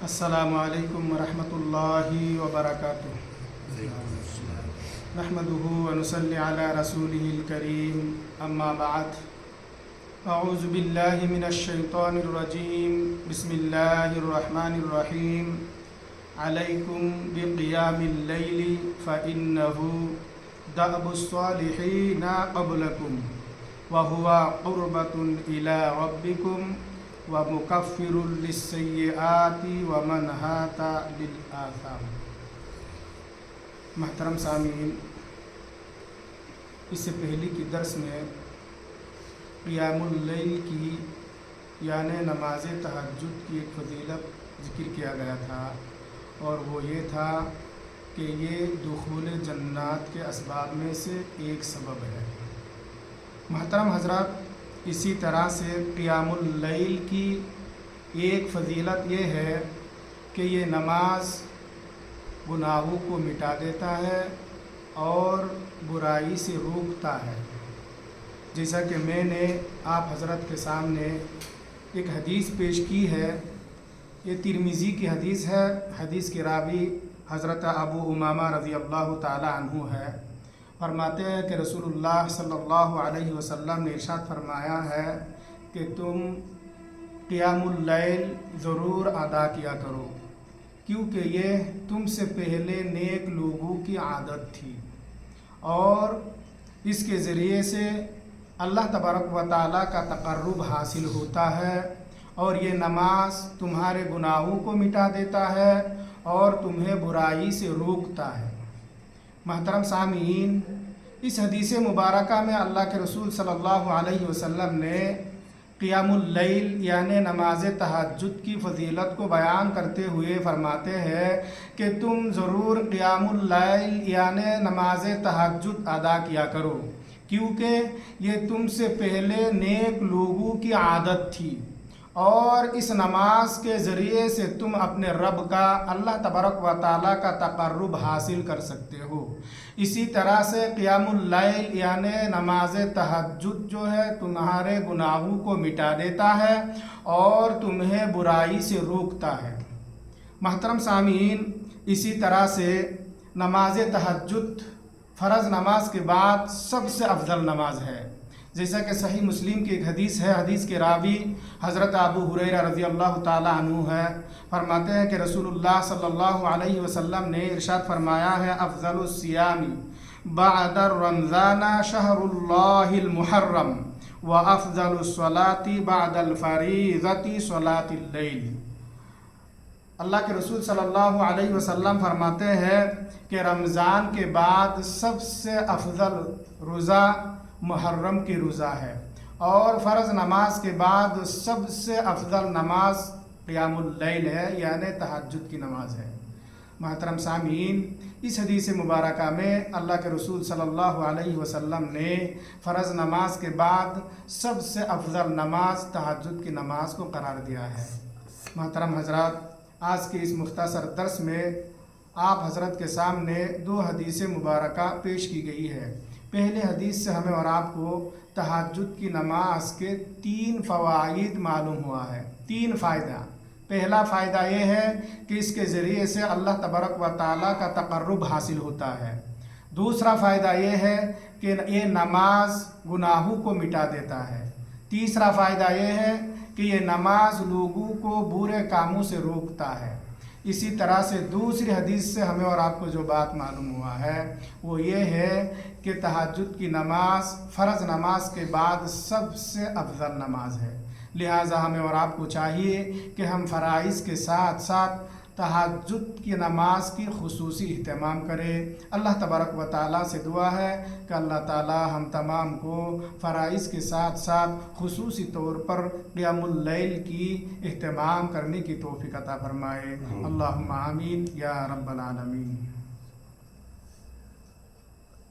السلام علیکم ورحمۃ اللہ وبرکاتہ۔ نحمده ونصلی علی رسولہ الکریم، اما بعد، اعوذ باللہ من الشیطان الرجیم، بسم اللہ الرحمن الرحیم۔ علیکم بقیام اللیل فإنہ دأب الصالحین قبلکم وہو قربۃ الی ربکم ومکفر للسیئات ومنہاۃ للآثام۔ محترم سامعین، اس سے پہلی کی درس میں قیام اللیل کی یعنی نماز تہجد کی ایک فضیلت ذکر کیا گیا تھا، اور وہ یہ تھا کہ یہ دخول جنات کے اسباب میں سے ایک سبب ہے۔ محترم حضرات، اسی طرح سے قیام اللیل کی ایک فضیلت یہ ہے کہ یہ نماز گناہوں کو مٹا دیتا ہے اور برائی سے روکتا ہے۔ جیسا کہ میں نے آپ حضرت کے سامنے ایک حدیث پیش کی ہے، یہ ترمذی کی حدیث ہے۔ حدیث کے راوی حضرت ابو امامہ رضی اللہ تعالی عنہ ہے۔ فرماتے ہیں کہ رسول اللہ صلی اللہ علیہ وسلم نے ارشاد فرمایا ہے کہ تم قیام اللیل ضرور ادا کیا کرو، کیونکہ یہ تم سے پہلے نیک لوگوں کی عادت تھی، اور اس کے ذریعے سے اللہ تبارک و تعالیٰ کا تقرب حاصل ہوتا ہے، اور یہ نماز تمہارے گناہوں کو مٹا دیتا ہے اور تمہیں برائی سے روکتا ہے۔ محترم سامعین، اس حدیث مبارکہ میں اللہ کے رسول صلی اللہ علیہ وسلم نے قیام اللیل یعنی نماز تہجد کی فضیلت کو بیان کرتے ہوئے فرماتے ہیں کہ تم ضرور قیام اللیل یعنی نماز تہجد ادا کیا کرو، کیونکہ یہ تم سے پہلے نیک لوگوں کی عادت تھی، اور اس نماز کے ذریعے سے تم اپنے رب کا اللہ تبارک و تعالیٰ کا تقرب حاصل کر سکتے ہو۔ اسی طرح سے قیام اللیل یعنی نماز تہجد جو ہے تمہارے گناہوں کو مٹا دیتا ہے اور تمہیں برائی سے روکتا ہے۔ محترم سامعین، اسی طرح سے نماز تہجد فرض نماز کے بعد سب سے افضل نماز ہے، جیسا کہ صحیح مسلم کی ایک حدیث ہے۔ حدیث کے راوی حضرت ابو ہریرہ رضی اللہ تعالی عنہ ہے۔ فرماتے ہیں کہ رسول اللہ صلی اللہ علیہ وسلم نے ارشاد فرمایا ہے، افضل الصیام بعد الرمضان شہر اللہ المحرم وافضل الصلاة بعد الفریضة صلاة اللیل۔ اللہ کے رسول صلی اللہ علیہ وسلم فرماتے ہیں کہ رمضان کے بعد سب سے افضل روزہ محرم کی روزہ ہے، اور فرض نماز کے بعد سب سے افضل نماز قیام اللیل ہے یعنی تہجد کی نماز ہے۔ محترم سامعین، اس حدیث مبارکہ میں اللہ کے رسول صلی اللہ علیہ وسلم نے فرض نماز کے بعد سب سے افضل نماز تہجد کی نماز کو قرار دیا ہے۔ محترم حضرات، آج کے اس مختصر درس میں آپ حضرت کے سامنے دو حدیث مبارکہ پیش کی گئی ہے۔ پہلے حدیث سے ہمیں اور آپ کو تہجد کی نماز کے 3 فوائد معلوم ہوا ہے، 3 فائدہ۔ پہلا فائدہ یہ ہے کہ اس کے ذریعے سے اللہ تبارک و تعالیٰ کا تقرب حاصل ہوتا ہے۔ دوسرا فائدہ یہ ہے کہ یہ نماز گناہوں کو مٹا دیتا ہے۔ تیسرا فائدہ یہ ہے کہ یہ نماز لوگوں کو برے کاموں سے روکتا ہے۔ اسی طرح سے دوسری حدیث سے ہمیں اور آپ کو جو بات معلوم ہوا ہے وہ یہ ہے کہ تہجد کی نماز فرض نماز کے بعد سب سے افضل نماز ہے۔ لہٰذا ہمیں اور آپ کو چاہیے کہ ہم فرائض کے ساتھ ساتھ تہجد کی نماز کی خصوصی اہتمام کریں۔ اللہ تبارک و تعالیٰ سے دعا ہے کہ اللہ تعالیٰ ہم تمام کو فرائض کے ساتھ ساتھ خصوصی طور پر قیام اللیل کی اہتمام کرنے کی توفیق عطا فرمائے۔ اللہم آمین یا رب العالمین۔